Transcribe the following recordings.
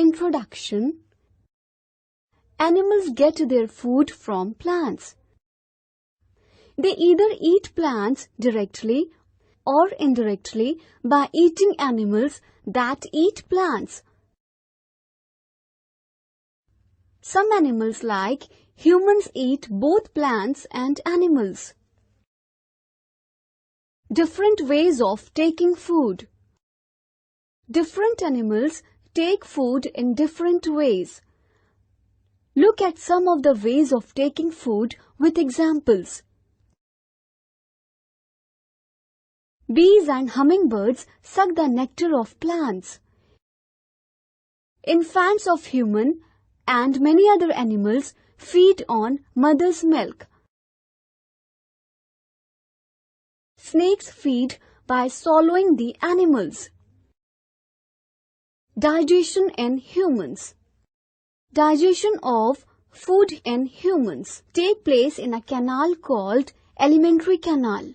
Introduction. Animals get their food from plants. They either eat plants directly or indirectly by eating animals that eat plants. Some animals like humans eat both plants and animals. Different ways of taking food. Different animals take food in different ways. Look at some of the ways of taking food with examples. Bees and hummingbirds suck the nectar of plants. Infants of human and many other animals feed on mother's milk. Snakes feed by swallowing the animals. Digestion in humans. Digestion of food in humans take place in a canal called alimentary canal.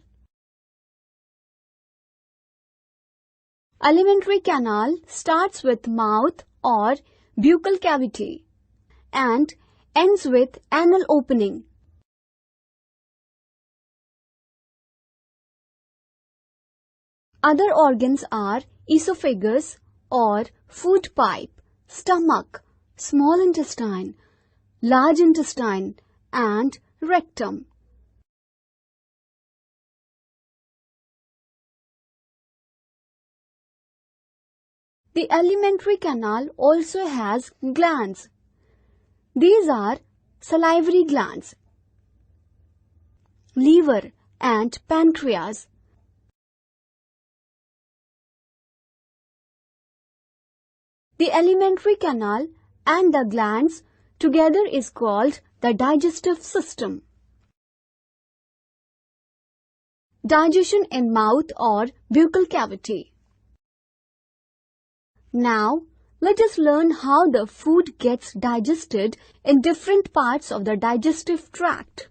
Alimentary canal starts with mouth or buccal cavity and ends with anal opening. Other organs are esophagus or food pipe, stomach, small intestine, large intestine, and rectum. The alimentary canal also has glands. These are salivary glands, liver, and pancreas. The alimentary canal and the glands together is called the digestive system. Digestion in mouth or buccal cavity. Now, let us learn how the food gets digested in different parts of the digestive tract.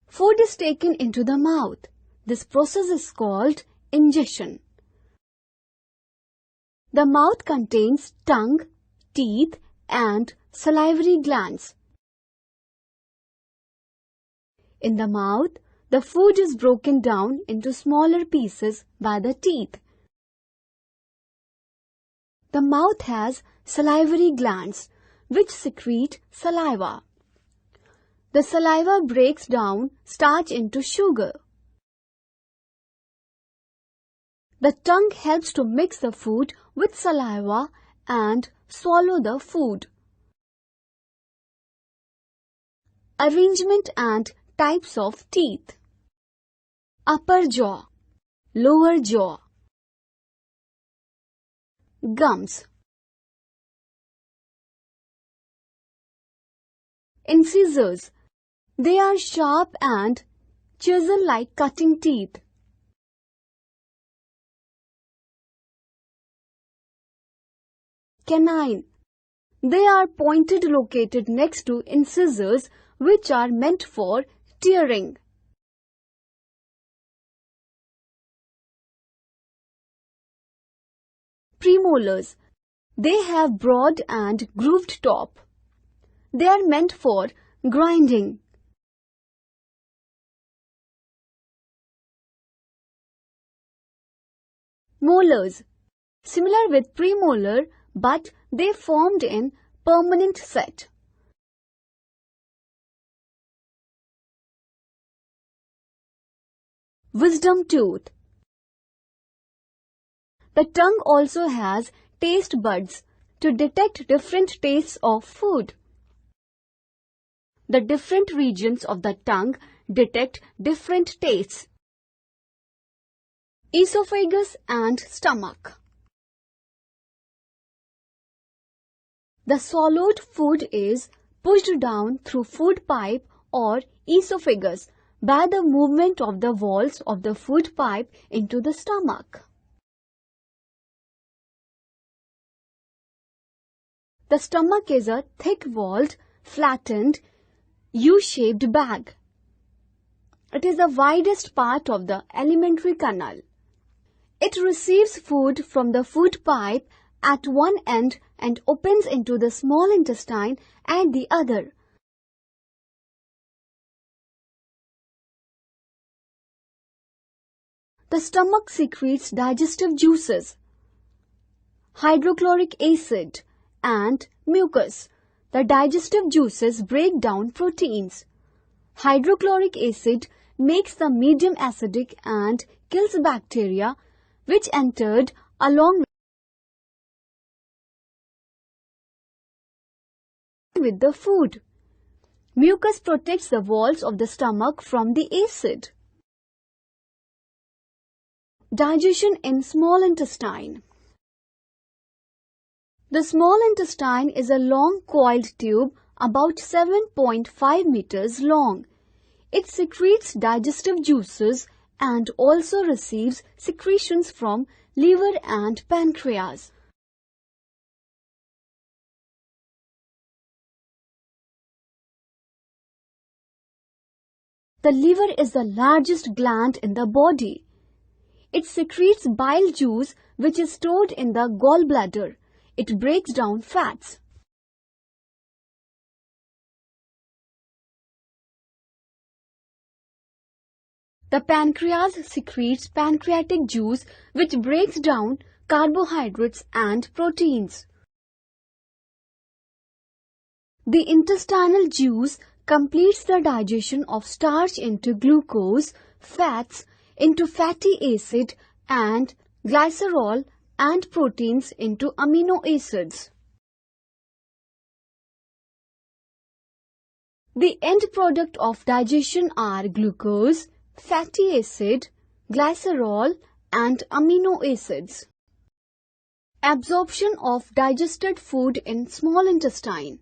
Food is taken into the mouth. This process is called ingestion. The mouth contains tongue, teeth, and salivary glands. In the mouth, the food is broken down into smaller pieces by the teeth. The mouth has salivary glands which secrete saliva. The saliva breaks down starch into sugar. The tongue helps to mix the food with saliva and swallow the food. Arrangement and types of teeth. Upper jaw, lower jaw. Gums. Incisors. They are sharp and chisel-like cutting teeth. Canine. They are pointed located next to incisors which are meant for tearing. Premolars. They have broad and grooved top. They are meant for grinding. Molars. Similar with premolar, but they formed in permanent set. Wisdom tooth. The tongue also has taste buds to detect different tastes of food. The different regions of the tongue detect different tastes. Esophagus and stomach. The swallowed food is pushed down through food pipe or esophagus by the movement of the walls of the food pipe into the stomach. The stomach is a thick-walled, flattened, U-shaped bag. It is the widest part of the alimentary canal. It receives food from the food pipe at one end and opens into the small intestine at the other. The stomach secretes digestive juices, hydrochloric acid, and mucus. The digestive juices break down proteins. Hydrochloric acid makes the medium acidic and kills bacteria which entered along with the food. Mucus protects the walls of the stomach from the acid. Digestion in small intestine. The small intestine is a long coiled tube about 7.5 meters long. It secretes digestive juices and also receives secretions from liver and pancreas. The liver is the largest gland in the body. It secretes bile juice which is stored in the gallbladder. It breaks down fats. The pancreas secretes pancreatic juice which breaks down carbohydrates and proteins. The intestinal juice completes the digestion of starch into glucose, fats into fatty acid, and glycerol and proteins into amino acids. The end product of digestion are glucose, fatty acid, glycerol, and amino acids. Absorption of digested food in small intestine.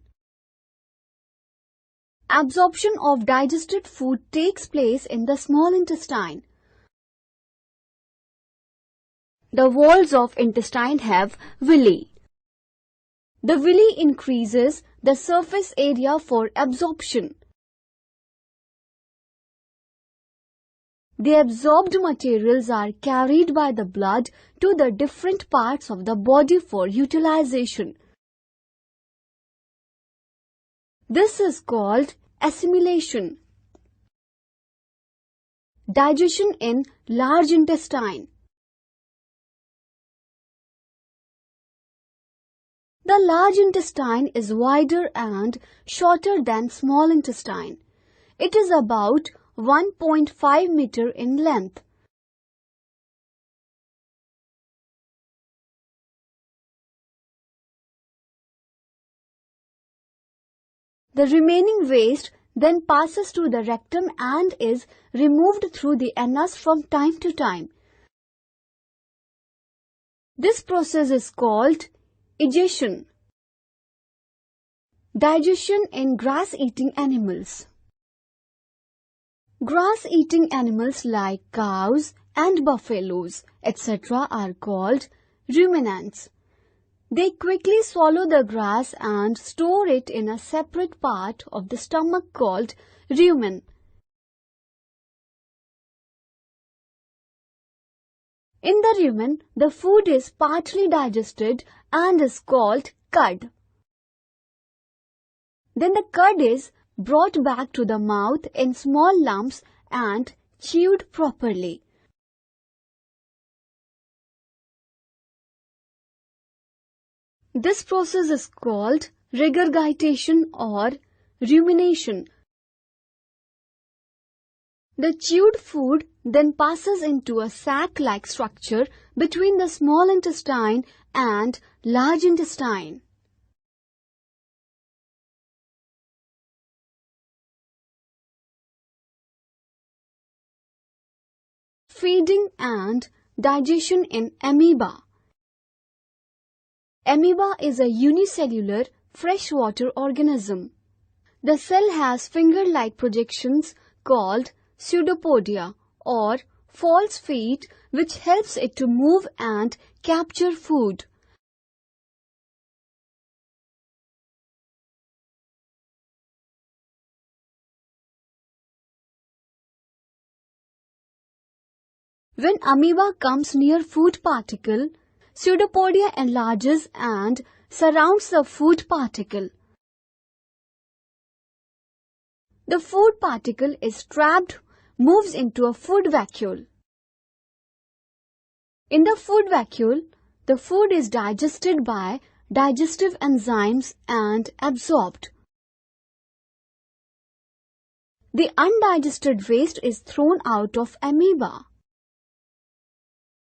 Absorption of digested food takes place in the small intestine. The walls of intestine have villi. The villi increases the surface area for absorption. The absorbed materials are carried by the blood to the different parts of the body for utilization. This is called assimilation. Digestion in large intestine. The large intestine is wider and shorter than small intestine. It is about 1.5 meter in length. The remaining waste then passes to the rectum and is removed through the anus from time to time. This process is called digestion. Digestion in grass-eating animals. Grass-eating animals like cows and buffaloes, etc. are called ruminants. They quickly swallow the grass and store it in a separate part of the stomach called rumen. In the rumen, the food is partly digested and is called cud. Then the cud is brought back to the mouth in small lumps and chewed properly. This process is called regurgitation or rumination. The chewed food then passes into a sac-like structure between the small intestine and large intestine. Feeding and digestion in amoeba. Amoeba is a unicellular freshwater organism. The cell has finger-like projections called pseudopodia or false feet which helps it to move and capture food. When amoeba comes near food particle, pseudopodia enlarges and surrounds the food particle. The food particle is trapped, moves into a food vacuole. In the food vacuole, the food is digested by digestive enzymes and absorbed. The undigested waste is thrown out of amoeba.